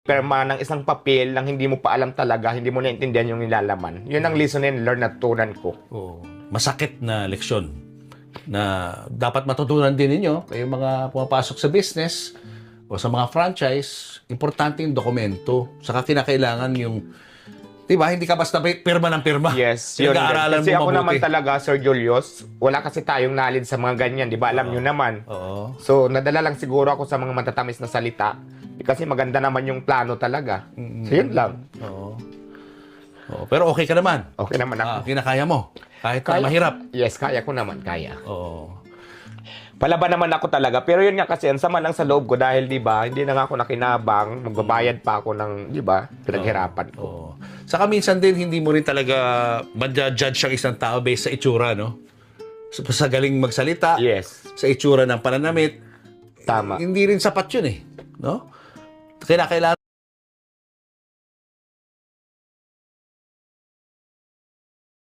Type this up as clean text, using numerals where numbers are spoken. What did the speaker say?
perma ng isang papel nang hindi mo pa alam talaga, hindi mo naintindihan yung nilalaman. Yun ang lesson and learn na tunan ko. Oo. Masakit na leksyon na dapat matutunan din ninyo kayong mga pumapasok sa business o sa mga franchise. Importante yung dokumento. Saka kinakailangan yung, di ba, hindi ka basta pirma ng pirma. Yes, yun din. Pinag-aaralan Kasi mo ako mabuti. naman talaga, Sir Julius, wala kasi tayong knowledge sa mga ganyan, di ba? Alam nyo naman. Oo. So, nadala lang siguro ako sa mga matatamis na salita. Kasi maganda naman yung plano talaga. So, yun lang. Oo. Oo. Pero okay ka naman. Okay naman ako. Kinakaya mo. Kahit na mahirap. Yes, kaya ko naman, kaya. Oo. Palaban naman ako talaga. Pero yun nga kasi, ang sama lang sa loob ko dahil, di ba, hindi na nga ako nakinabang. Magbabayad pa ako ng, di ba, pinaghirapan ko. Oo. Saka minsan din, hindi mo rin talaga ma-judge ang isang tao based sa itsura, no? Sa galing magsalita, Yes, sa itsura ng pananamit, tama. hindi rin sapat yun eh. No? Kailangan